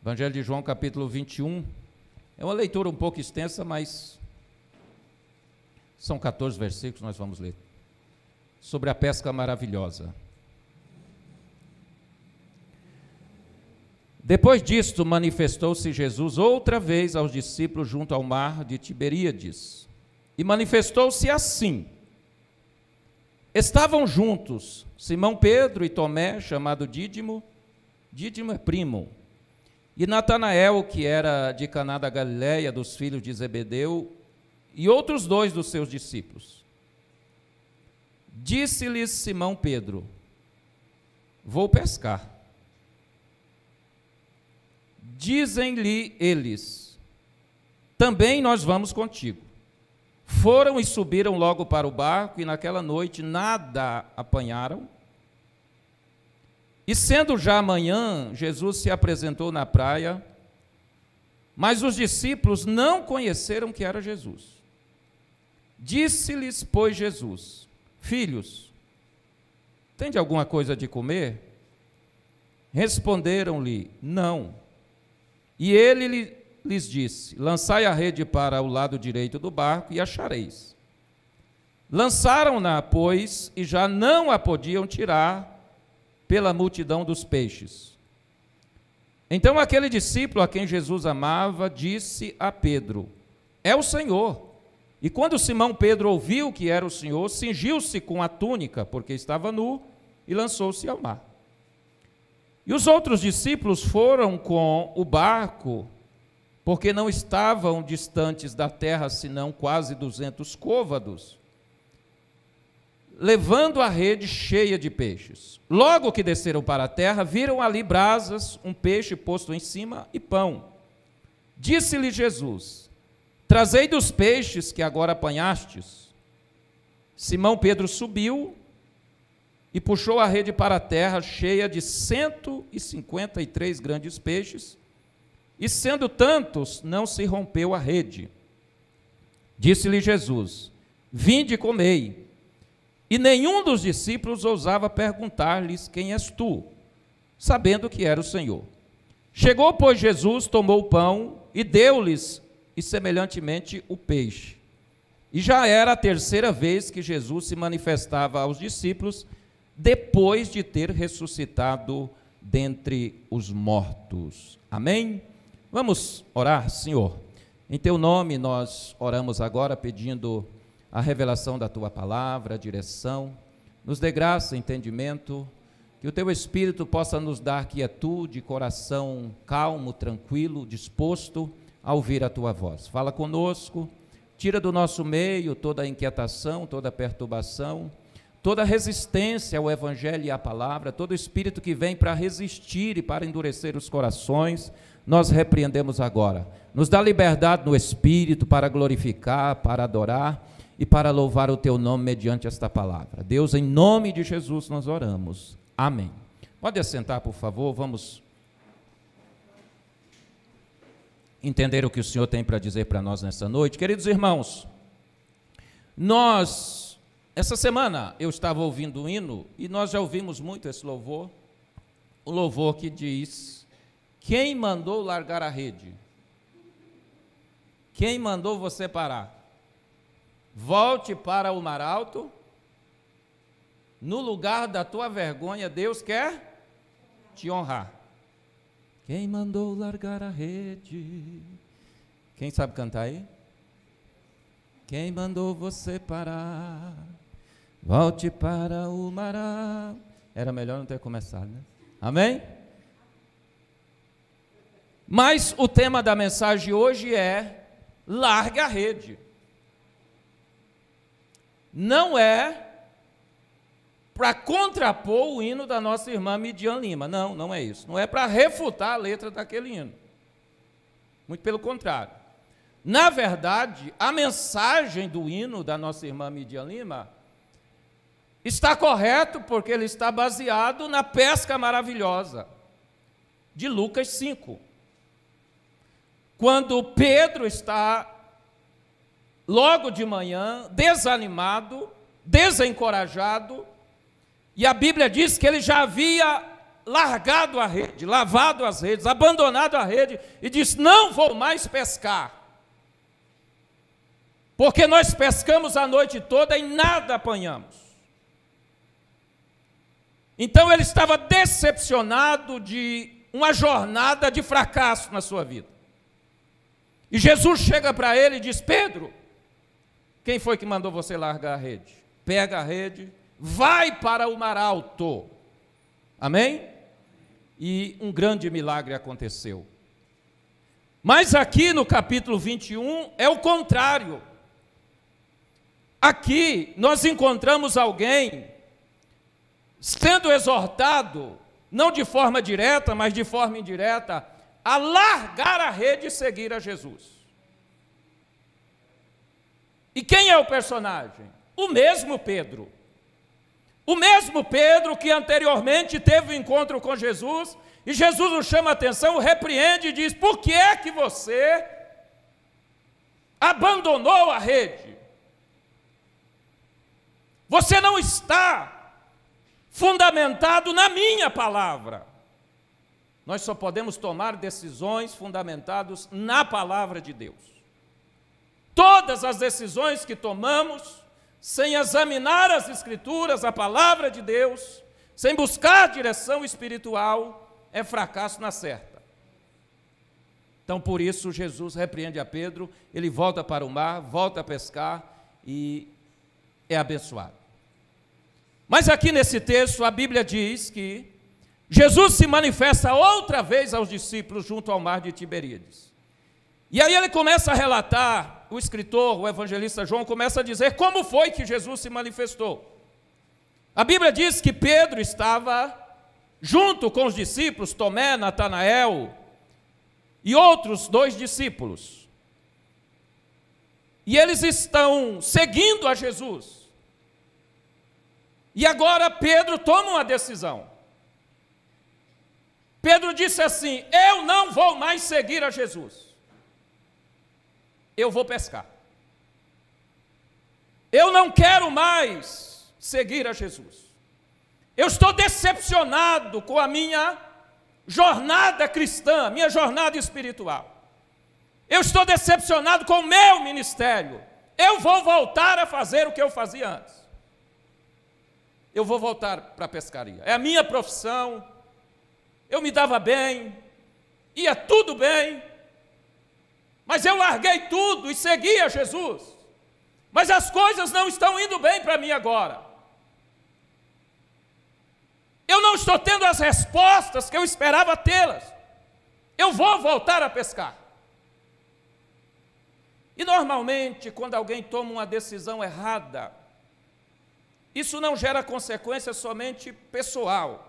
Evangelho de João, capítulo 21. É uma leitura um pouco extensa, mas são 14 versículos, nós vamos ler. Sobre a pesca maravilhosa. Depois disto, manifestou-se Jesus outra vez aos discípulos junto ao mar de Tiberíades. E manifestou-se assim. Estavam juntos Simão Pedro e Tomé, chamado Dídimo. Dídimo é primo. E Natanael, que era de Caná da Galileia, dos filhos de Zebedeu, e outros dois dos seus discípulos. Disse-lhes Simão Pedro: vou pescar. Dizem-lhe eles: também nós vamos contigo. Foram e subiram logo para o barco, e naquela noite nada apanharam. E sendo já amanhã, Jesus se apresentou na praia, mas os discípulos não conheceram que era Jesus. Disse-lhes, pois, Jesus: filhos, tende alguma coisa de comer? Responderam-lhe: não. E ele lhes disse: lançai a rede para o lado direito do barco e achareis. Lançaram-na, pois, e já não a podiam tirar pela multidão dos peixes. Então aquele discípulo a quem Jesus amava disse a Pedro: é o Senhor. E quando Simão Pedro ouviu que era o Senhor, cingiu-se com a túnica, porque estava nu, e lançou-se ao mar. E os outros discípulos foram com o barco, porque não estavam distantes da terra, senão quase 200 côvados, levando a rede cheia de peixes. Logo que desceram para a terra, viram ali brasas, um peixe posto em cima e pão. Disse-lhe Jesus: trazei dos peixes que agora apanhastes. Simão Pedro subiu e puxou a rede para a terra, cheia de 153 grandes peixes, e sendo tantos, não se rompeu a rede. Disse-lhe Jesus: vinde e comei. E nenhum dos discípulos ousava perguntar-lhes: quem és tu? Sabendo que era o Senhor. Chegou, pois, Jesus, tomou o pão e deu-lhes, e semelhantemente o peixe. E já era a terceira vez que Jesus se manifestava aos discípulos, depois de ter ressuscitado dentre os mortos. Amém? Vamos orar, Senhor. Em teu nome nós oramos agora pedindo a revelação da tua palavra, a direção. Nos dê graça, entendimento, que o teu Espírito possa nos dar quietude, coração calmo, tranquilo, disposto a ouvir a tua voz. Fala conosco, tira do nosso meio toda a inquietação, toda a perturbação, toda a resistência ao Evangelho e à palavra, todo espírito que vem para resistir e para endurecer os corações, nós repreendemos agora. Nos dá liberdade no Espírito para glorificar, para adorar e para louvar o teu nome mediante esta palavra. Deus, em nome de Jesus nós oramos. Amém. Pode assentar, por favor, vamos entender o que o Senhor tem para dizer para nós nessa noite. Queridos irmãos, essa semana eu estava ouvindo um hino, e nós já ouvimos muito esse louvor, o louvor que diz: quem mandou largar a rede? Quem mandou você parar? Volte para o mar alto, no lugar da tua vergonha, Deus quer te honrar. Quem mandou largar a rede? Quem sabe cantar aí? Quem mandou você parar? Volte para o mar alto. Era melhor não ter começado, né? Amém? Mas o tema da mensagem hoje é: larga a rede. Não é para contrapor o hino da nossa irmã Midian Lima, não é isso, não é para refutar a letra daquele hino, muito pelo contrário. Na verdade, a mensagem do hino da nossa irmã Midian Lima está correto, porque ele está baseado na pesca maravilhosa de Lucas 5, quando Pedro está logo de manhã desanimado, desencorajado, e a Bíblia diz que ele já havia largado a rede, lavado as redes, abandonado a rede e disse: não vou mais pescar, porque nós pescamos a noite toda e nada apanhamos. Então ele estava decepcionado de uma jornada de fracasso na sua vida. E Jesus chega para ele e diz: Pedro, quem foi que mandou você largar a rede? Pega a rede, vai para o mar alto. Amém? E um grande milagre aconteceu. Mas aqui no capítulo 21 é o contrário. Aqui nós encontramos alguém sendo exortado, não de forma direta, mas de forma indireta, a largar a rede e seguir a Jesus. E quem é o personagem? O mesmo Pedro. O mesmo Pedro que anteriormente teve um encontro com Jesus, e Jesus o chama a atenção, o repreende e diz: por que é que você abandonou a rede? Você não está fundamentado na minha palavra. Nós só podemos tomar decisões fundamentadas na palavra de Deus. Todas as decisões que tomamos, sem examinar as Escrituras, a palavra de Deus, sem buscar direção espiritual, é fracasso na certa. Então, por isso, Jesus repreende a Pedro, ele volta para o mar, volta a pescar e é abençoado. Mas aqui nesse texto, a Bíblia diz que Jesus se manifesta outra vez aos discípulos junto ao mar de Tiberíades. E aí ele começa a relatar, o escritor, o evangelista João, começa a dizer como foi que Jesus se manifestou. A Bíblia diz que Pedro estava junto com os discípulos, Tomé, Natanael e outros 2 discípulos. E eles estão seguindo a Jesus. E agora Pedro toma uma decisão. Pedro disse assim: eu não vou mais seguir a Jesus. Eu vou pescar. Eu não quero mais seguir a Jesus. Eu estou decepcionado com a minha jornada cristã, minha jornada espiritual. Eu estou decepcionado com o meu ministério. Eu vou voltar a fazer o que eu fazia antes. Eu vou voltar para a pescaria. É a minha profissão. Eu me dava bem, ia tudo bem, mas eu larguei tudo e segui a Jesus. Mas as coisas não estão indo bem para mim agora. Eu não estou tendo as respostas que eu esperava tê-las. Eu vou voltar a pescar. E normalmente, quando alguém toma uma decisão errada, isso não gera consequência somente pessoal,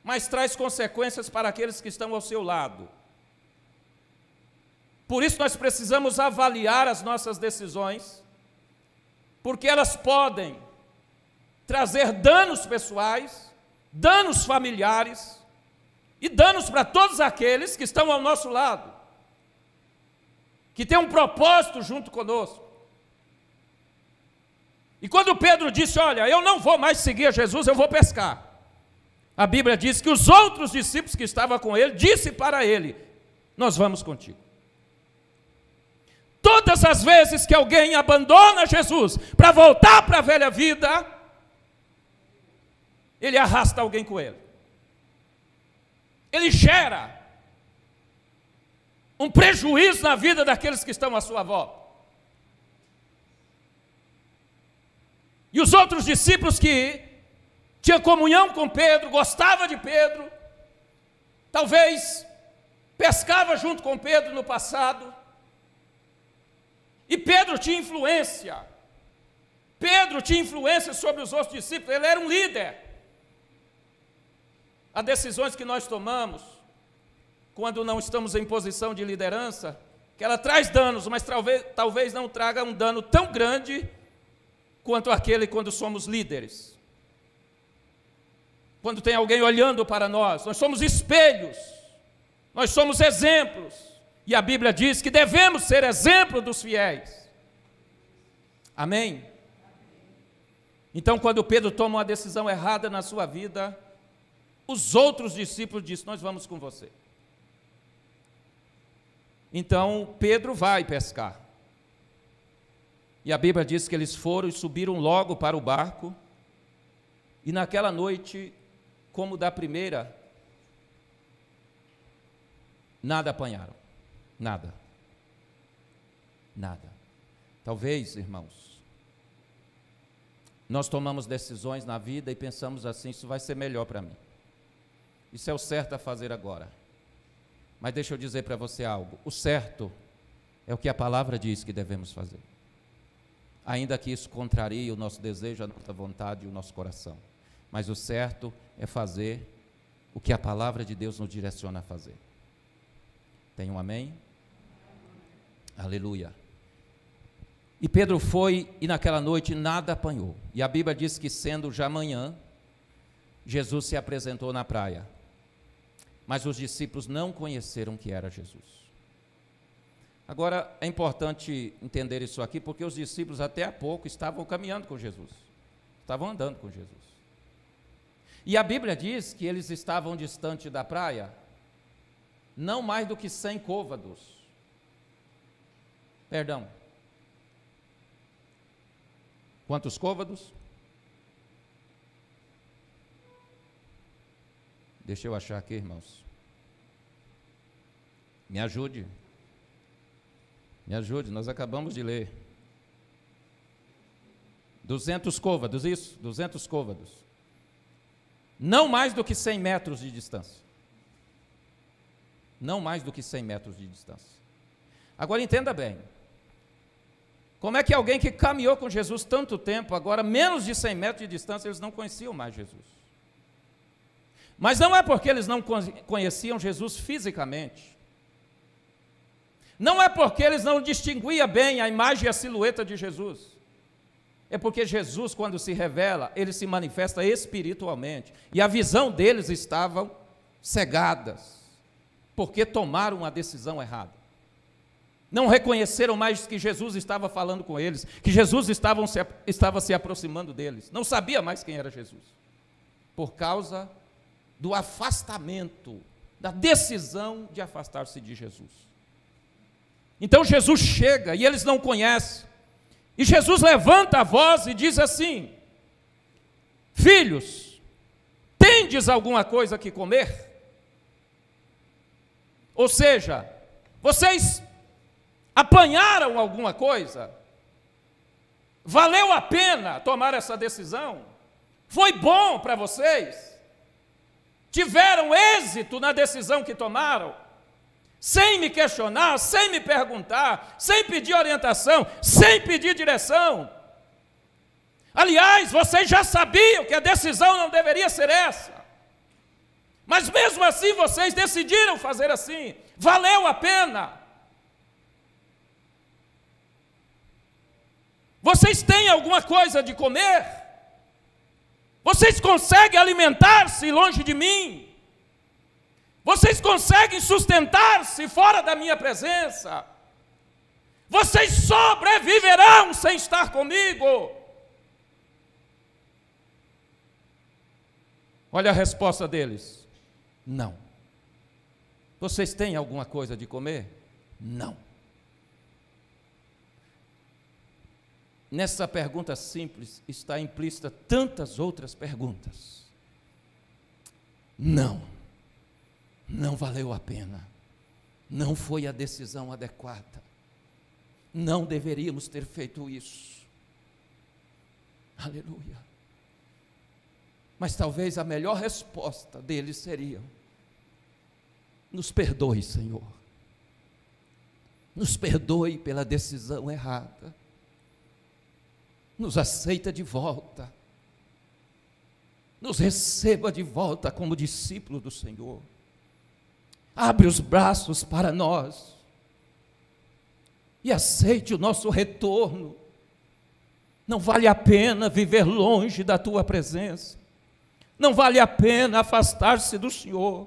mas traz consequências para aqueles que estão ao seu lado. Por isso nós precisamos avaliar as nossas decisões, porque elas podem trazer danos pessoais, danos familiares e danos para todos aqueles que estão ao nosso lado, que têm um propósito junto conosco. E quando Pedro disse: olha, eu não vou mais seguir a Jesus, eu vou pescar, a Bíblia diz que os outros discípulos que estavam com ele, disse para ele: nós vamos contigo. Todas as vezes que alguém abandona Jesus para voltar para a velha vida, ele arrasta alguém com ele. Ele gera um prejuízo na vida daqueles que estão à sua volta. E os outros discípulos que tinham comunhão com Pedro, gostava de Pedro, talvez pescava junto com Pedro no passado, e Pedro tinha influência. Pedro tinha influência sobre os outros discípulos, ele era um líder. As decisões que nós tomamos, quando não estamos em posição de liderança, que ela traz danos, mas talvez não traga um dano tão grande quanto aquele quando somos líderes. Quando tem alguém olhando para nós, nós somos espelhos, nós somos exemplos. E a Bíblia diz que devemos ser exemplo dos fiéis. Amém? Então, quando Pedro toma uma decisão errada na sua vida, os outros discípulos disseram: nós vamos com você. Então Pedro vai pescar. E a Bíblia diz que eles foram e subiram logo para o barco. E naquela noite, como da primeira, nada apanharam. Nada. Nada. Talvez, irmãos, nós tomamos decisões na vida e pensamos assim: isso vai ser melhor para mim. Isso é o certo a fazer agora. Mas deixa eu dizer para você algo: o certo é o que a palavra diz que devemos fazer. Ainda que isso contrarie o nosso desejo, a nossa vontade e o nosso coração. Mas o certo é fazer o que a palavra de Deus nos direciona a fazer. Tem um amém? Aleluia. E Pedro foi, e naquela noite nada apanhou. E a Bíblia diz que, sendo já manhã, Jesus se apresentou na praia. Mas os discípulos não conheceram que era Jesus. Agora, é importante entender isso aqui, porque os discípulos até há pouco estavam caminhando com Jesus. Estavam andando com Jesus. E a Bíblia diz que eles estavam distante da praia, não mais do que 100 côvados. Perdão. Quantos côvados? Deixa eu achar aqui, irmãos. Me ajude. Me ajude, nós acabamos de ler. 200 côvados, isso? 200 côvados. Não mais do que 100 metros de distância. Não mais do que 100 metros de distância. Agora entenda bem. Como é que alguém que caminhou com Jesus tanto tempo, agora menos de 100 metros de distância, eles não conheciam mais Jesus? Mas não é porque eles não conheciam Jesus fisicamente. Não é porque eles não distinguiam bem a imagem e a silhueta de Jesus. É porque Jesus, quando se revela, ele se manifesta espiritualmente. E a visão deles estava cegadas, porque tomaram uma decisão errada. Não reconheceram mais que Jesus estava falando com eles, que Jesus estava se aproximando deles. Não sabia mais quem era Jesus, por causa do afastamento, da decisão de afastar-se de Jesus. Então Jesus chega e eles não conhecem. E Jesus levanta a voz e diz assim: filhos, tendes alguma coisa que comer? Ou seja, vocês apanharam alguma coisa? Valeu a pena tomar essa decisão? Foi bom para vocês? Tiveram êxito na decisão que tomaram? Sem me questionar, sem me perguntar, sem pedir orientação, sem pedir direção. Aliás, vocês já sabiam que a decisão não deveria ser essa. Mas mesmo assim vocês decidiram fazer assim. Valeu a pena. Vocês têm alguma coisa de comer? Vocês conseguem alimentar-se longe de mim? Vocês conseguem sustentar-se fora da minha presença? Vocês sobreviverão sem estar comigo? Olha a resposta deles: não. Vocês têm alguma coisa de comer? Não. Nessa pergunta simples está implícita tantas outras perguntas. Não. Não valeu a pena, não foi a decisão adequada, não deveríamos ter feito isso. Aleluia. Mas talvez a melhor resposta deles seria: nos perdoe, Senhor, nos perdoe pela decisão errada, nos aceita de volta, nos receba de volta como discípulo do Senhor. Abre os braços para nós e aceite o nosso retorno. Não vale a pena viver longe da Tua presença. Não vale a pena afastar-se do Senhor.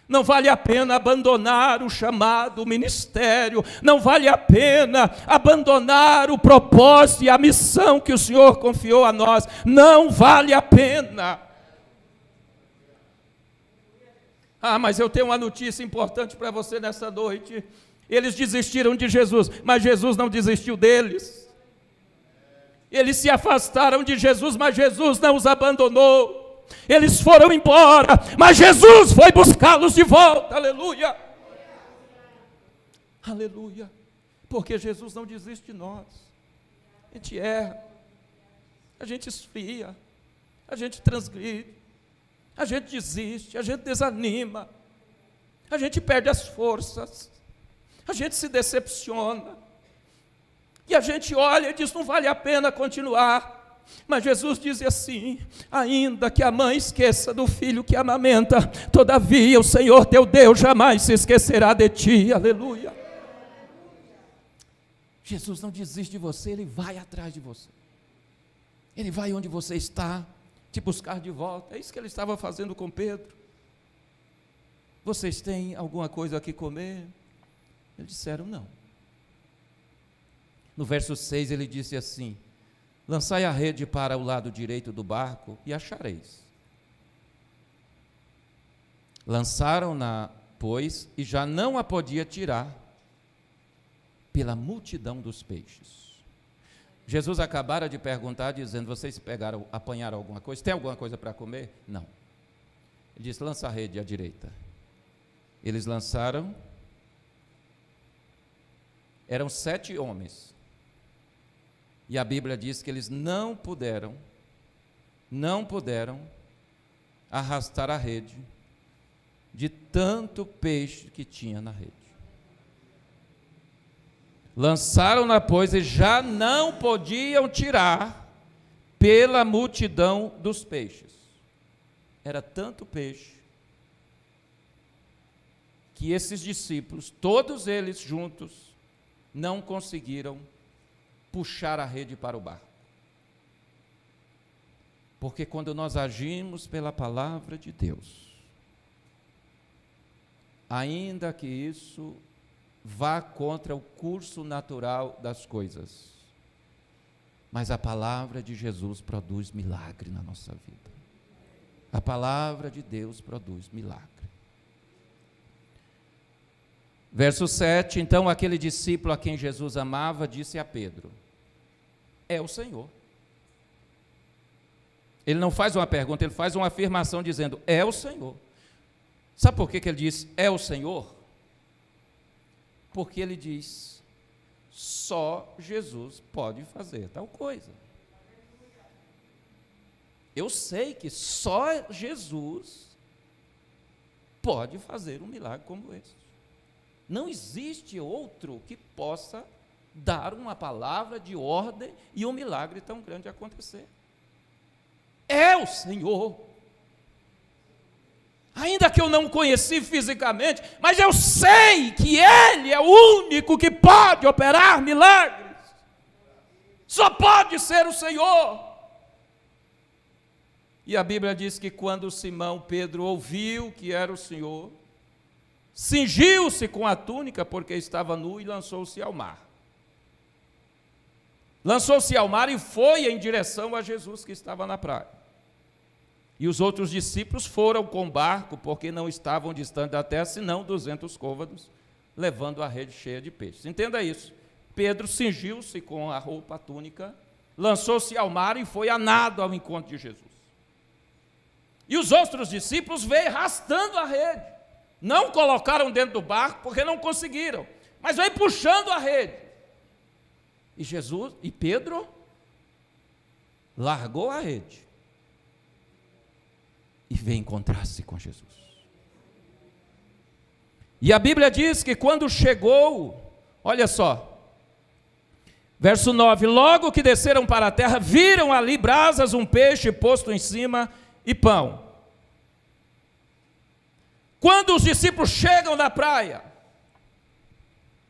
Não vale a pena abandonar o chamado, o ministério. Não vale a pena abandonar o propósito e a missão que o Senhor confiou a nós. Não vale a pena. Ah, mas eu tenho uma notícia importante para você nessa noite. Eles desistiram de Jesus, mas Jesus não desistiu deles. Eles se afastaram de Jesus, mas Jesus não os abandonou. Eles foram embora, mas Jesus foi buscá-los de volta. Aleluia! Aleluia! Porque Jesus não desiste de nós. A gente erra, a gente esfria, a gente transgride, a gente desiste, a gente desanima, a gente perde as forças, a gente se decepciona, e a gente olha e diz, não vale a pena continuar. Mas Jesus diz assim, ainda que a mãe esqueça do filho que amamenta, todavia o Senhor teu Deus jamais se esquecerá de ti. Aleluia! Jesus não desiste de você, Ele vai atrás de você. Ele vai onde você está, te buscar de volta. É isso que Ele estava fazendo com Pedro. Vocês têm alguma coisa aqui comer? Eles disseram não. No verso 6 ele disse assim, lançai a rede para o lado direito do barco e achareis. Lançaram-na, pois, e já não a podia tirar, pela multidão dos peixes. Jesus acabara de perguntar, dizendo, vocês apanharam alguma coisa? Tem alguma coisa para comer? Não. Ele disse, lança a rede à direita. Eles lançaram, eram 7 homens, e a Bíblia diz que eles não puderam arrastar a rede, de tanto peixe que tinha na rede. Lançaram-na, pois, e já não podiam tirar pela multidão dos peixes. Era tanto peixe que esses discípulos, todos eles juntos, não conseguiram puxar a rede para o barco. Porque quando nós agimos pela palavra de Deus, ainda que isso vá contra o curso natural das coisas, mas a palavra de Jesus produz milagre na nossa vida. A palavra de Deus produz milagre. Verso 7, então aquele discípulo a quem Jesus amava disse a Pedro, é o Senhor. Ele não faz uma pergunta, ele faz uma afirmação dizendo, é o Senhor. Sabe por que ele diz, é o Senhor? Porque ele diz, só Jesus pode fazer tal coisa. Eu sei que só Jesus pode fazer um milagre como esse. Não existe outro que possa dar uma palavra de ordem e um milagre tão grande acontecer. É o Senhor. Ainda que eu não conheci fisicamente, mas eu sei que Ele é o único que pode operar milagres. Só pode ser o Senhor. E a Bíblia diz que quando Simão Pedro ouviu que era o Senhor, cingiu-se com a túnica, porque estava nu, e lançou-se ao mar. Lançou-se ao mar e foi em direção a Jesus, que estava na praia. E os outros discípulos foram com barco, porque não estavam distantes da terra, senão 200 côvados, levando a rede cheia de peixes. Entenda isso. Pedro cingiu-se com a roupa, a túnica, lançou-se ao mar e foi a nado ao encontro de Jesus. E os outros discípulos veio arrastando a rede. Não colocaram dentro do barco, porque não conseguiram, mas veio puxando a rede. E Pedro largou a rede e veio encontrar-se com Jesus. E a Bíblia diz que quando chegou, olha só, verso 9, logo que desceram para a terra, viram ali brasas, um peixe posto em cima e pão. Quando os discípulos chegam na praia,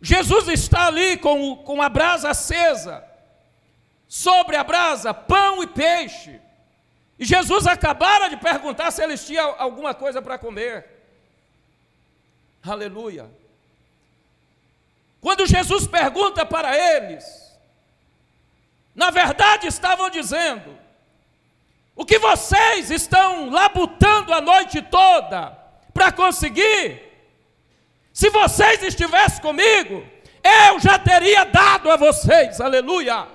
Jesus está ali com a brasa acesa, sobre a brasa, pão e peixe. E Jesus acabara de perguntar se eles tinham alguma coisa para comer. Aleluia. Quando Jesus pergunta para eles, na verdade estavam dizendo, o que vocês estão labutando a noite toda, para conseguir. Se vocês estivessem comigo, eu já teria dado a vocês, aleluia.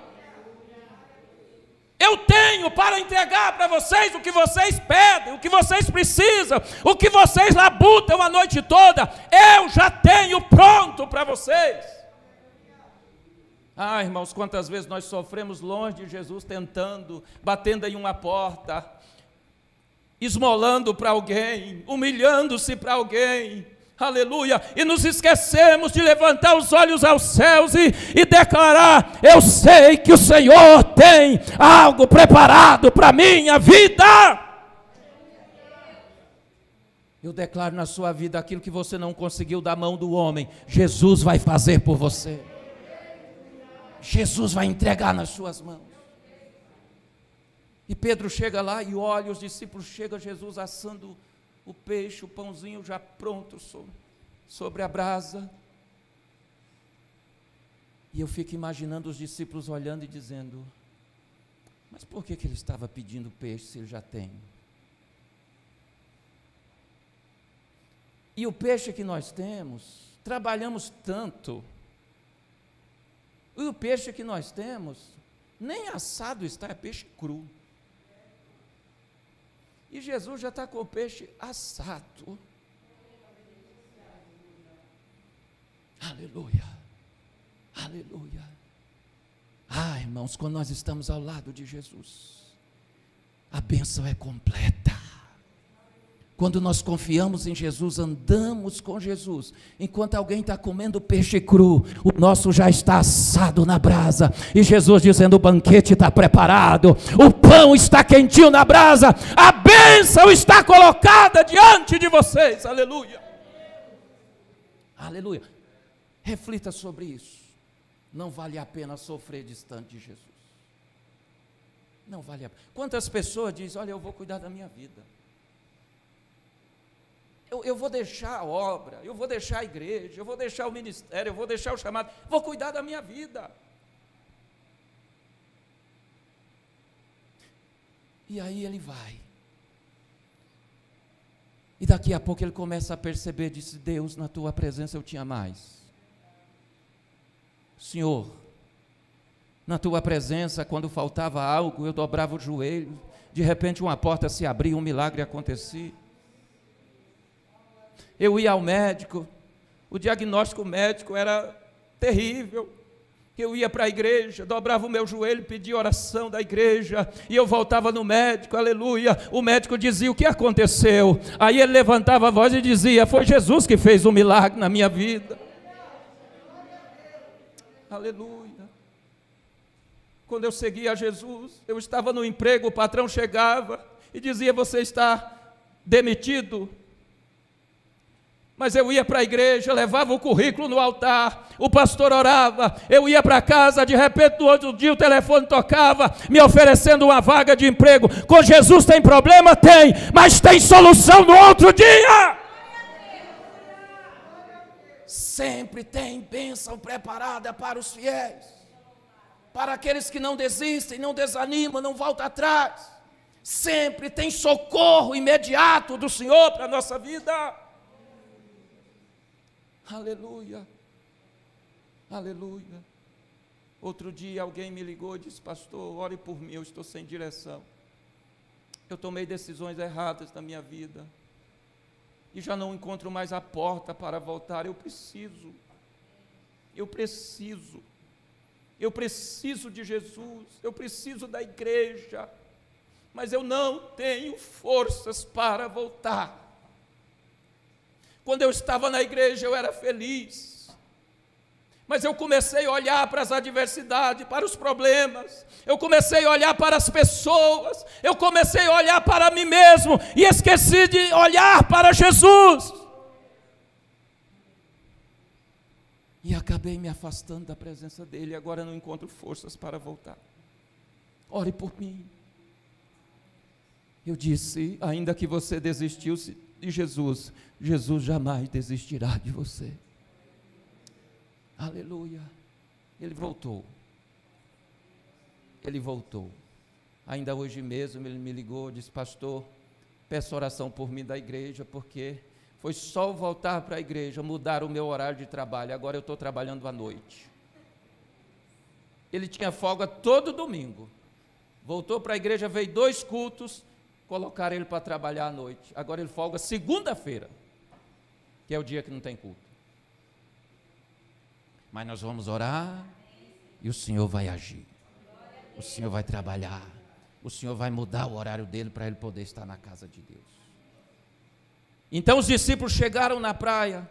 Eu tenho para entregar para vocês o que vocês pedem, o que vocês precisam, o que vocês labutam a noite toda, eu já tenho pronto para vocês. Ah, irmãos, quantas vezes nós sofremos longe de Jesus, tentando, batendo em uma porta, esmolando para alguém, humilhando-se para alguém, aleluia, e nos esquecemos de levantar os olhos aos céus e declarar: eu sei que o Senhor tem algo preparado para a minha vida. Eu declaro na sua vida aquilo que você não conseguiu da mão do homem, Jesus vai fazer por você. Jesus vai entregar nas suas mãos. E Pedro chega lá e olha, os discípulos chegam, Jesus assando o peixe, o pãozinho já pronto sobre a brasa. E eu fico imaginando os discípulos olhando e dizendo: mas por que ele estava pedindo peixe se ele já tem? E o peixe que nós temos, trabalhamos tanto, e o peixe que nós temos, nem assado está, é peixe cru. E Jesus já está com o peixe assado. Aleluia, aleluia. Ah, irmãos, quando nós estamos ao lado de Jesus, a bênção é completa. Quando nós confiamos em Jesus, andamos com Jesus, enquanto alguém está comendo peixe cru, o nosso já está assado na brasa, e Jesus dizendo: o banquete está preparado, o pão está quentinho na brasa, a bênção está colocada diante de vocês, aleluia, aleluia. Reflita sobre isso. Não vale a pena sofrer distante de Jesus, não vale a pena. Quantas pessoas dizem: olha, eu vou cuidar da minha vida, eu vou deixar a obra, eu vou deixar a igreja, eu vou deixar o ministério, eu vou deixar o chamado, vou cuidar da minha vida. E aí ele vai. E daqui a pouco ele começa a perceber, disse: Deus, na tua presença eu tinha mais. Senhor, na tua presença, quando faltava algo, eu dobrava o joelho, de repente uma porta se abria, um milagre acontecia. Eu ia ao médico, o diagnóstico médico era terrível. Eu ia para a igreja, dobrava o meu joelho, pedia oração da igreja, e eu voltava no médico, aleluia. O médico dizia: o que aconteceu? Aí ele levantava a voz e dizia: foi Jesus que fez um milagre na minha vida. Aleluia. Quando eu seguia a Jesus, eu estava no emprego, o patrão chegava e dizia: você está demitido. Mas eu ia para a igreja, levava o currículo no altar, o pastor orava, eu ia para casa, de repente no outro dia o telefone tocava, me oferecendo uma vaga de emprego. Com Jesus tem problema? Tem, mas tem solução no outro dia. Sempre tem bênção preparada para os fiéis, para aqueles que não desistem, não desanimam, não voltam atrás. Sempre tem socorro imediato do Senhor para a nossa vida. Aleluia, aleluia. Outro dia alguém me ligou e disse: pastor, ore por mim, eu estou sem direção. Eu tomei decisões erradas na minha vida e já não encontro mais a porta para voltar. Eu preciso de Jesus, eu preciso da igreja, mas eu não tenho forças para voltar. Quando eu estava na igreja eu era feliz, mas eu comecei a olhar para as adversidades, para os problemas, eu comecei a olhar para as pessoas, eu comecei a olhar para mim mesmo, e esqueci de olhar para Jesus, e acabei me afastando da presença dEle, e agora não encontro forças para voltar. Ore por mim. Eu disse: ainda que você desistiu de Jesus, Jesus jamais desistirá de você. Aleluia. Ele voltou. Ainda hoje mesmo ele me ligou, disse: pastor, peço oração por mim da igreja, porque Foi só eu voltar para a igreja, mudar o meu horário de trabalho, agora eu estou trabalhando à noite. Ele tinha folga todo domingo. Voltou para a igreja, veio 2 cultos, colocaram ele para trabalhar à noite. Agora ele folga segunda-feira, que é o dia que não tem culto. Mas nós vamos orar e o Senhor vai agir. O Senhor vai trabalhar. O Senhor vai mudar o horário dele para ele poder estar na casa de Deus. Então os discípulos chegaram na praia,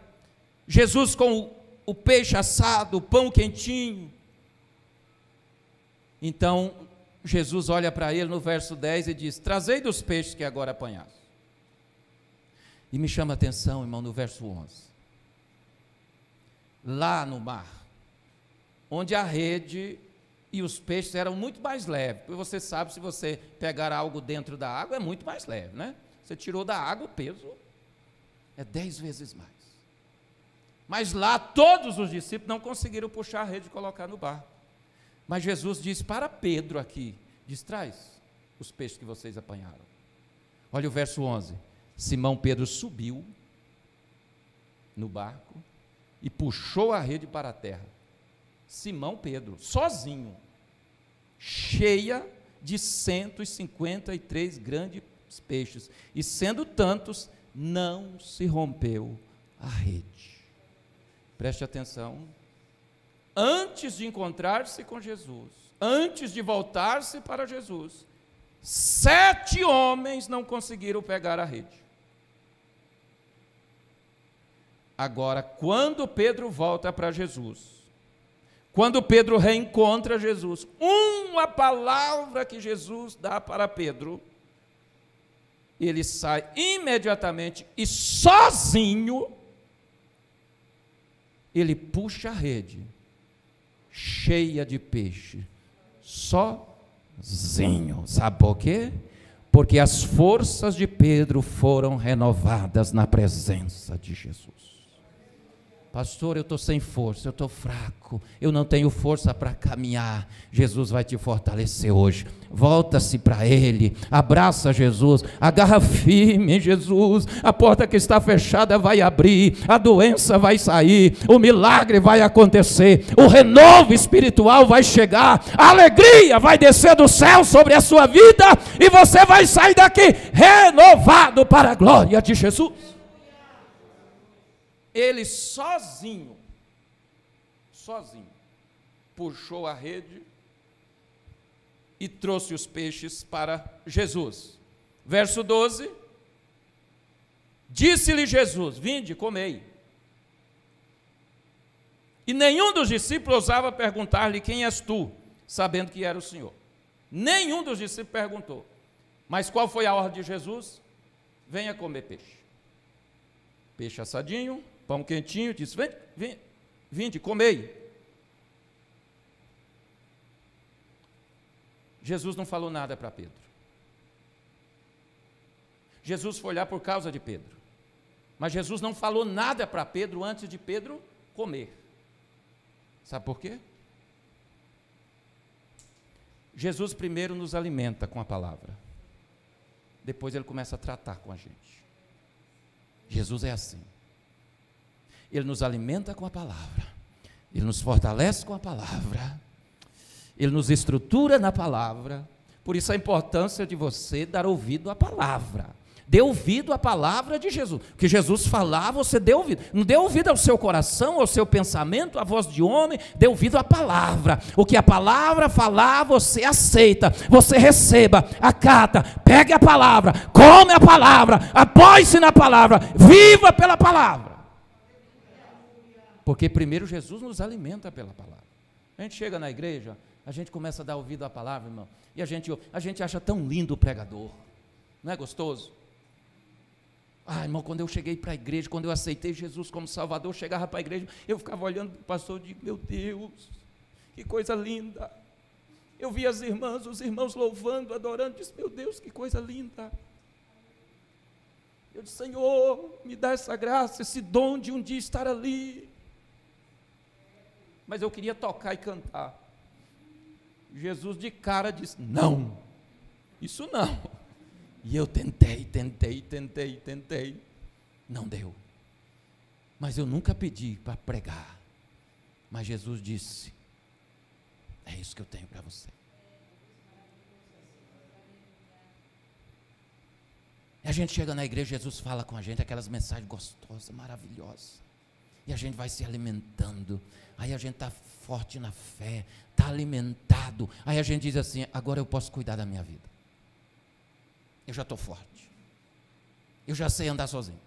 Jesus com o peixe assado, o pão quentinho. Então Jesus olha para ele no verso 10 e diz: trazei dos peixes que agora apanhaste. E me chama a atenção, irmão, no verso 11. Lá no mar, onde a rede e os peixes eram muito mais leves, porque você sabe, se você pegar algo dentro da água, é muito mais leve, né? Você tirou da água, o peso é 10 vezes mais. Mas lá todos os discípulos não conseguiram puxar a rede e colocar no barco. Mas Jesus disse para Pedro aqui, diz: traz os peixes que vocês apanharam. Olha o verso 11. Simão Pedro subiu no barco e puxou a rede para a terra. Simão Pedro, sozinho, cheia de 153 grandes peixes, e sendo tantos, não se rompeu a rede. Preste atenção. Antes de encontrar-se com Jesus, antes de voltar-se para Jesus, 7 homens não conseguiram pegar a rede. Agora, quando Pedro volta para Jesus, quando Pedro reencontra Jesus, uma palavra que Jesus dá para Pedro, ele sai imediatamente e sozinho, ele puxa a rede, cheia de peixe, sozinho. Sabe por quê? Porque as forças de Pedro foram renovadas na presença de Jesus. Pastor, eu estou sem força, eu estou fraco, eu não tenho força para caminhar. Jesus vai te fortalecer hoje. Volta-se para Ele, abraça Jesus, agarra firme em Jesus. A porta que está fechada vai abrir, a doença vai sair, o milagre vai acontecer, o renovo espiritual vai chegar, a alegria vai descer do céu sobre a sua vida, e você vai sair daqui renovado para a glória de Jesus. Ele sozinho, puxou a rede e trouxe os peixes para Jesus. Verso 12, disse-lhe Jesus: vinde, comei. E nenhum dos discípulos ousava perguntar-lhe: quem és tu? Sabendo que era o Senhor. Nenhum dos discípulos perguntou. Mas qual foi a ordem de Jesus? Venha comer peixe. Peixe assadinho, pão quentinho, disse: vinde, comei. Jesus não falou nada para Pedro. Jesus foi lá por causa de Pedro. Mas Jesus não falou nada para Pedro antes de Pedro comer. Sabe por quê? Jesus primeiro nos alimenta com a palavra. Depois ele começa a tratar com a gente. Jesus é assim. Ele nos alimenta com a palavra, Ele nos fortalece com a palavra, Ele nos estrutura na palavra. Por isso a importância de você dar ouvido à palavra. Dê ouvido à palavra de Jesus. O que Jesus falar, você dê ouvido. Não dê ouvido ao seu coração, ao seu pensamento, à voz de homem. Dê ouvido à palavra. O que a palavra falar, você aceita, você receba, acata, pegue a palavra, come a palavra, apoie-se na palavra, viva pela palavra. Porque primeiro Jesus nos alimenta pela palavra. A gente chega na igreja, a gente começa a dar ouvido à palavra, irmão, e a gente acha tão lindo o pregador. Não é gostoso? Ah, irmão, quando eu cheguei para a igreja, quando eu aceitei Jesus como Salvador, eu chegava para a igreja, eu ficava olhando para o pastor e digo: meu Deus, que coisa linda. Eu via as irmãs, os irmãos louvando, adorando, disse: meu Deus, que coisa linda. Eu disse: Senhor, me dá essa graça, esse dom de um dia estar ali. Mas eu queria tocar e cantar. Jesus de cara disse: não, isso não. E eu tentei, não deu. mas eu nunca pedi para pregar. Mas Jesus disse: é isso que eu tenho para você. E a gente chega na igreja, Jesus fala com a gente, aquelas mensagens gostosas, maravilhosas. E a gente vai se alimentando. Aí a gente está forte na fé, está alimentado. Aí a gente diz assim: agora eu posso cuidar da minha vida. Eu já estou forte. Eu já sei andar sozinho.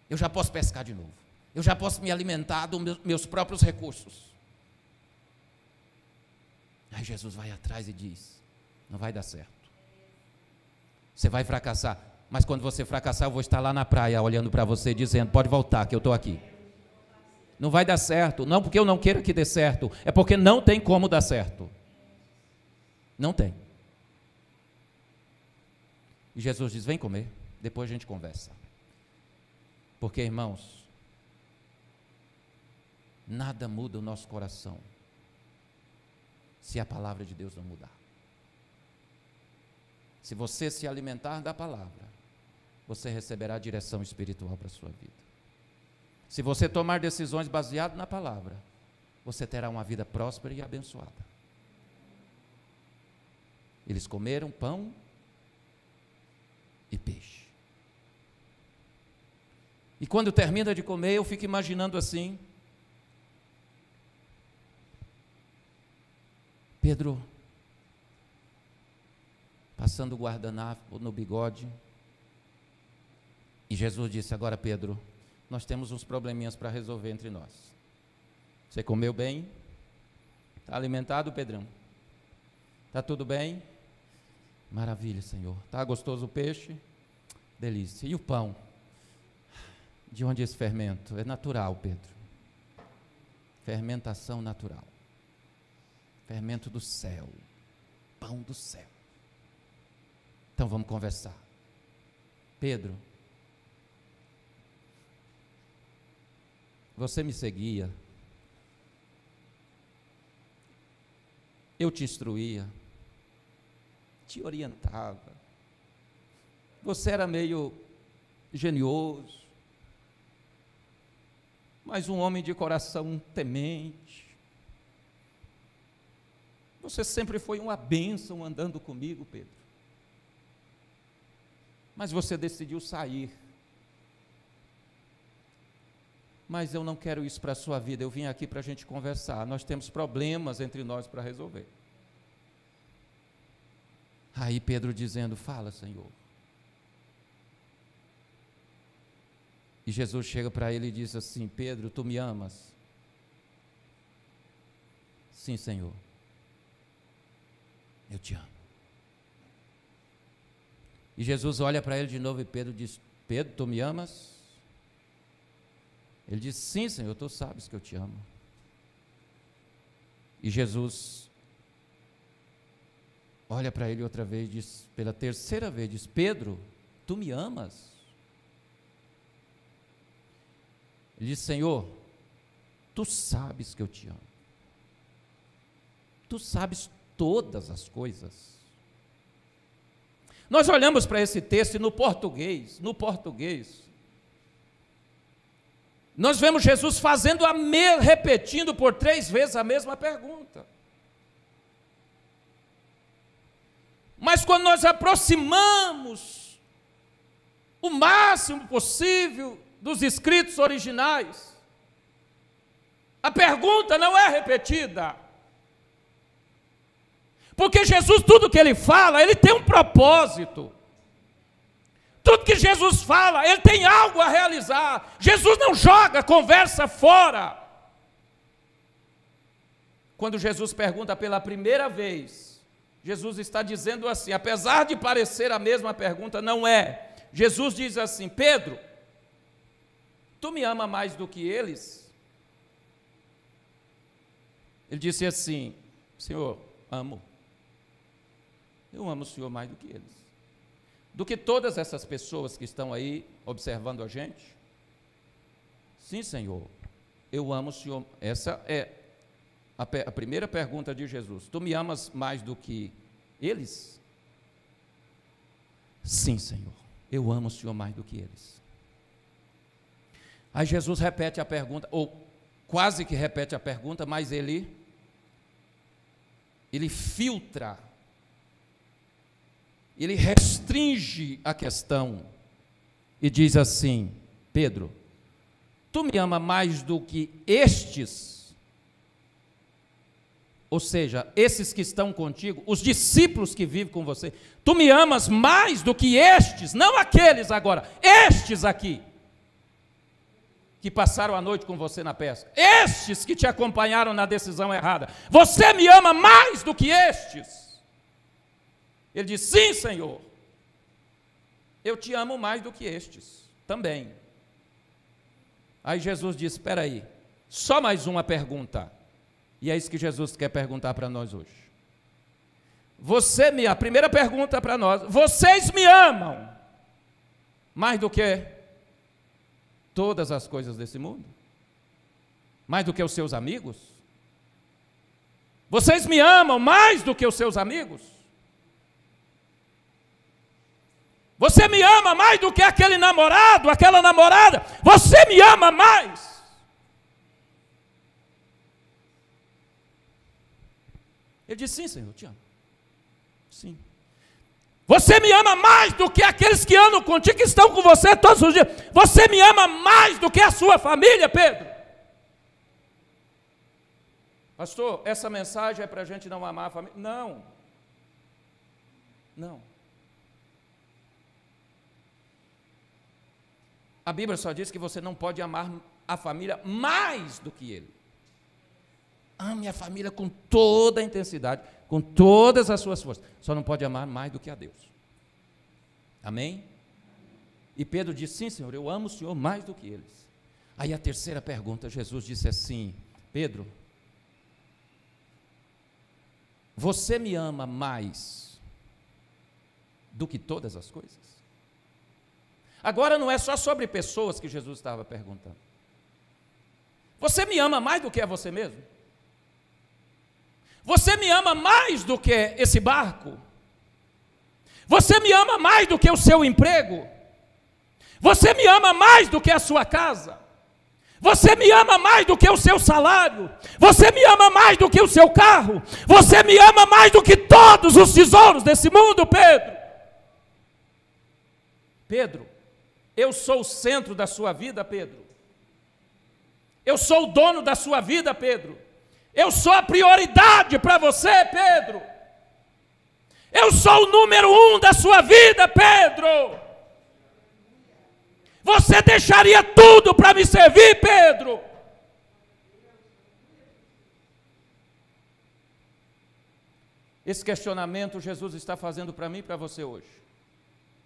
Eu já posso pescar de novo. Eu já posso me alimentar dos meus próprios recursos. Aí Jesus vai atrás e diz: não vai dar certo. Você vai fracassar. Mas quando você fracassar, eu vou estar lá na praia olhando para você, dizendo: pode voltar, que eu estou aqui. Não vai dar certo, não porque eu não queira que dê certo, é porque não tem como dar certo. Não tem. E Jesus diz: vem comer, depois a gente conversa. Porque, irmãos, nada muda o nosso coração se a palavra de Deus não mudar. Se você se alimentar da palavra, você receberá a direção espiritual para a sua vida. Se você tomar decisões baseadas na palavra, você terá uma vida próspera e abençoada. Eles comeram pão e peixe. E quando termina de comer, eu fico imaginando assim: Pedro passando o guardanapo no bigode, e Jesus disse: agora, Pedro, nós temos uns probleminhas para resolver entre nós. Você comeu bem? Está alimentado, Pedrão? Está tudo bem? Maravilha, Senhor. Está gostoso o peixe? Delícia. E o pão? De onde é esse fermento? É natural, Pedro. Fermentação natural. Fermento do céu. Pão do céu. Então vamos conversar. Pedro, você me seguia, eu te instruía, te orientava, você era meio genioso, mas um homem de coração temente, você sempre foi uma bênção andando comigo, Pedro, mas você decidiu sair. Mas eu não quero isso para a sua vida, eu vim aqui para a gente conversar, nós temos problemas entre nós para resolver. Aí Pedro dizendo: fala, Senhor. E Jesus chega para ele e diz assim: Pedro, tu me amas? Sim, Senhor, eu te amo. E Jesus olha para ele de novo e Pedro diz: Pedro, tu me amas? Ele diz: sim, Senhor, tu sabes que eu te amo. E Jesus olha para ele outra vez, diz, pela terceira vez, diz: Pedro, tu me amas? Ele diz: Senhor, tu sabes que eu te amo. Tu sabes todas as coisas. Nós olhamos para esse texto e no português, nós vemos Jesus fazendo repetindo por 3 vezes a mesma pergunta. Mas quando nós aproximamos o máximo possível dos escritos originais, a pergunta não é repetida. Porque Jesus, tudo que ele fala, ele tem um propósito. Tudo que Jesus fala, ele tem algo a realizar. Jesus não joga conversa fora. Quando Jesus pergunta pela primeira vez, Jesus está dizendo assim, apesar de parecer a mesma pergunta, não é. Jesus diz assim: Pedro, tu me ama mais do que eles? Ele disse assim: Senhor, amo. Eu amo o Senhor mais do que eles. Do que todas essas pessoas que estão aí observando a gente? Sim, Senhor, eu amo o Senhor. Essa é a primeira pergunta de Jesus. Tu me amas mais do que eles? Sim, Senhor, eu amo o Senhor mais do que eles. Aí Jesus repete a pergunta, ou quase que repete a pergunta, mas ele filtra, ele restringe a questão e diz assim: Pedro, tu me ama mais do que estes? Ou seja, esses que estão contigo, os discípulos que vivem com você, tu me amas mais do que estes, não aqueles agora, estes aqui, que passaram a noite com você na pesca, estes que te acompanharam na decisão errada, você me ama mais do que estes? Ele diz: sim, Senhor, eu te amo mais do que estes também. Aí Jesus diz: espera aí, só mais uma pergunta. E é isso que Jesus quer perguntar para nós hoje. A primeira pergunta para nós: vocês me amam mais do que todas as coisas desse mundo? Mais do que os seus amigos? Vocês me amam mais do que os seus amigos? Você me ama mais do que aquele namorado, aquela namorada? Você me ama mais? Ele disse: sim, Senhor, eu te amo. Sim. Você me ama mais do que aqueles que andam contigo, que estão com você todos os dias? Você me ama mais do que a sua família, Pedro? Pastor, essa mensagem é para a gente não amar a família? Não. Não. A Bíblia só diz que você não pode amar a família mais do que ele. Ame a família com toda a intensidade, com todas as suas forças. Só não pode amar mais do que a Deus. Amém? E Pedro disse: sim, Senhor, eu amo o Senhor mais do que eles. Aí a terceira pergunta, Jesus disse assim: Pedro, você me ama mais do que todas as coisas? Agora não é só sobre pessoas que Jesus estava perguntando. Você me ama mais do que a você mesmo? Você me ama mais do que esse barco? Você me ama mais do que o seu emprego? Você me ama mais do que a sua casa? Você me ama mais do que o seu salário? Você me ama mais do que o seu carro? Você me ama mais do que todos os tesouros desse mundo, Pedro? Pedro, eu sou o centro da sua vida, Pedro. Eu sou o dono da sua vida, Pedro. Eu sou a prioridade para você, Pedro. Eu sou o número 1 da sua vida, Pedro. Você deixaria tudo para me servir, Pedro? Esse questionamento Jesus está fazendo para mim e para você hoje.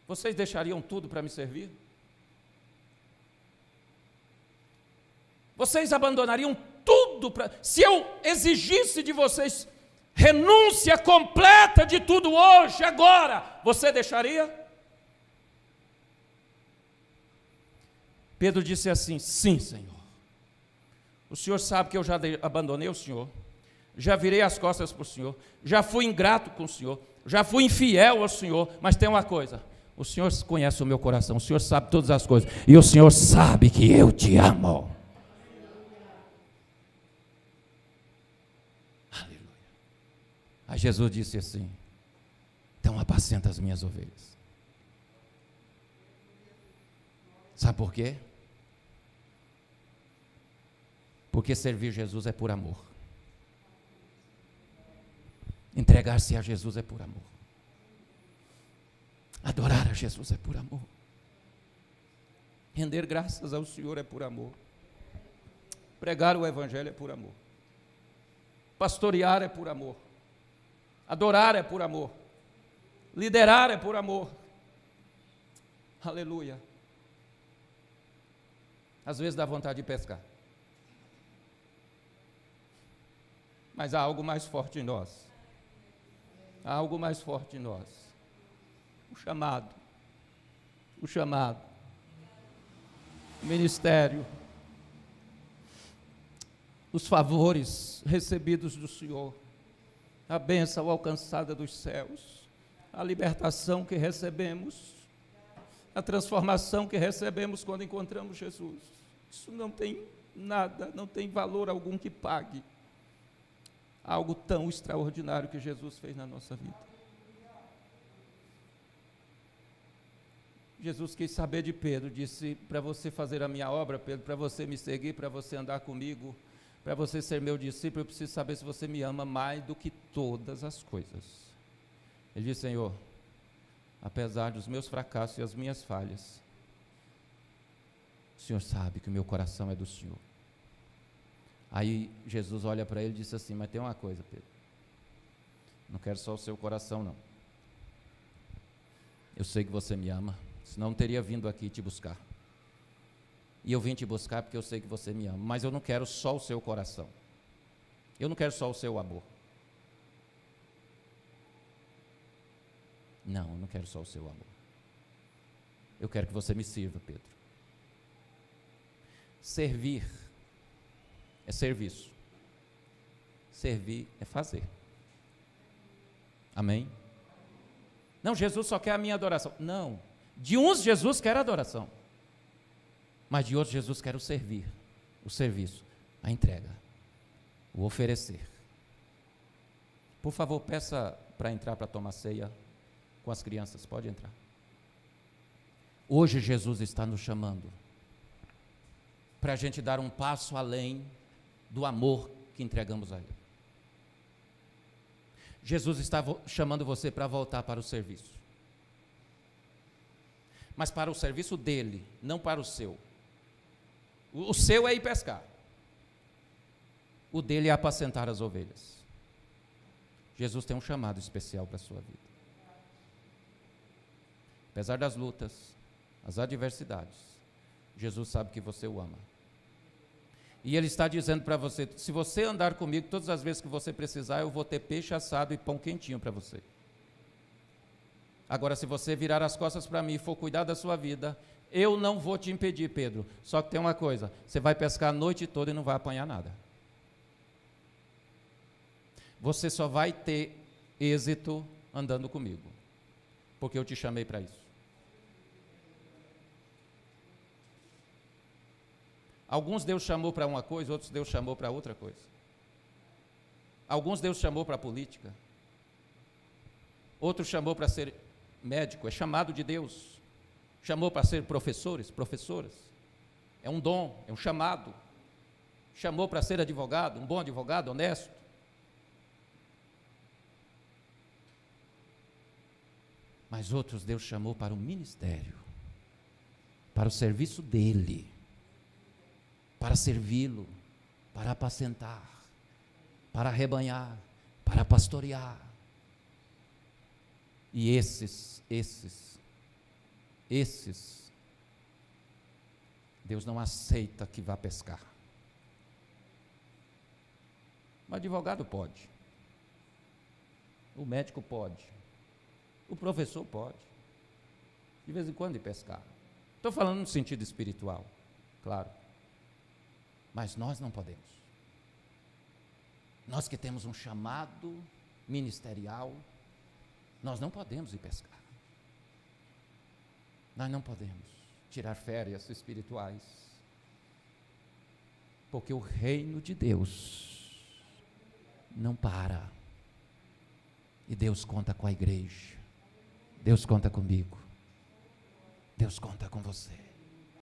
Vocês deixariam tudo para me servir? Vocês abandonariam tudo para... Se eu exigisse de vocês renúncia completa de tudo hoje, agora, você deixaria? Pedro disse assim: sim, Senhor. O Senhor sabe que eu já abandonei o Senhor, já virei as costas para o Senhor, já fui ingrato com o Senhor, já fui infiel ao Senhor, mas tem uma coisa: o Senhor conhece o meu coração, o Senhor sabe todas as coisas, e o Senhor sabe que eu te amo. Aí Jesus disse assim: então apacenta as minhas ovelhas. Sabe por quê? Porque servir Jesus é por amor. Entregar-se a Jesus é por amor. Adorar a Jesus é por amor. Render graças ao Senhor é por amor. Pregar o Evangelho é por amor. Pastorear é por amor. Adorar é por amor. Liderar é por amor. Aleluia. Às vezes dá vontade de pescar. Mas há algo mais forte em nós. Há algo mais forte em nós. O chamado. O chamado. O ministério. Os favores recebidos do Senhor. A bênção alcançada dos céus, a libertação que recebemos, a transformação que recebemos quando encontramos Jesus. Isso não tem nada, não tem valor algum que pague algo tão extraordinário que Jesus fez na nossa vida. Jesus quis saber de Pedro, disse: para você fazer a minha obra, Pedro, para você me seguir, para você andar comigo, para você ser meu discípulo, eu preciso saber se você me ama mais do que todas as coisas. Ele disse: Senhor, apesar dos meus fracassos e as minhas falhas, o Senhor sabe que o meu coração é do Senhor. Aí Jesus olha para ele e disse assim: mas tem uma coisa, Pedro, não quero só o seu coração não. Eu sei que você me ama, senão não teria vindo aqui te buscar. E eu vim te buscar porque eu sei que você me ama, mas eu não quero só o seu coração. Eu não quero só o seu amor. Não, eu não quero só o seu amor. Eu quero que você me sirva, Pedro. Servir é serviço. Servir é fazer. Amém? Não, Jesus só quer a minha adoração. Não. De uns Jesus quer a adoração, mas de outros Jesus quer o servir, o serviço, a entrega, o oferecer. Por favor, peça para entrar para tomar ceia com as crianças. Pode entrar. Hoje Jesus está nos chamando para a gente dar um passo além do amor que entregamos a Ele. Jesus está chamando você para voltar para o serviço, mas para o serviço dele, não para o seu. O seu é ir pescar, o dele é apacentar as ovelhas. Jesus tem um chamado especial para a sua vida. Apesar das lutas, as adversidades, Jesus sabe que você o ama. E Ele está dizendo para você: se você andar comigo, todas as vezes que você precisar, eu vou ter peixe assado e pão quentinho para você. Agora, se você virar as costas para mim e for cuidar da sua vida, eu não vou te impedir, Pedro. Só que tem uma coisa: você vai pescar a noite toda e não vai apanhar nada. Você só vai ter êxito andando comigo, porque eu te chamei para isso. Alguns Deus chamou para uma coisa, outros Deus chamou para outra coisa. Alguns Deus chamou para a política, outros chamou para ser médico, é chamado de Deus. Chamou para ser professores, professoras, é um dom, é um chamado. Chamou para ser advogado, um bom advogado, honesto. Mas outros Deus chamou para o ministério, para o serviço dEle, para servi-lo, para apacentar, para arrebanhar, para pastorear. E esses, Deus não aceita que vá pescar. O advogado pode, o médico pode, o professor pode, de vez em quando ir pescar. Estou falando no sentido espiritual, claro. Mas nós não podemos. Nós que temos um chamado ministerial, nós não podemos ir pescar. Nós não podemos tirar férias espirituais, porque o reino de Deus não para. E Deus conta com a igreja. Deus conta comigo. Deus conta com você.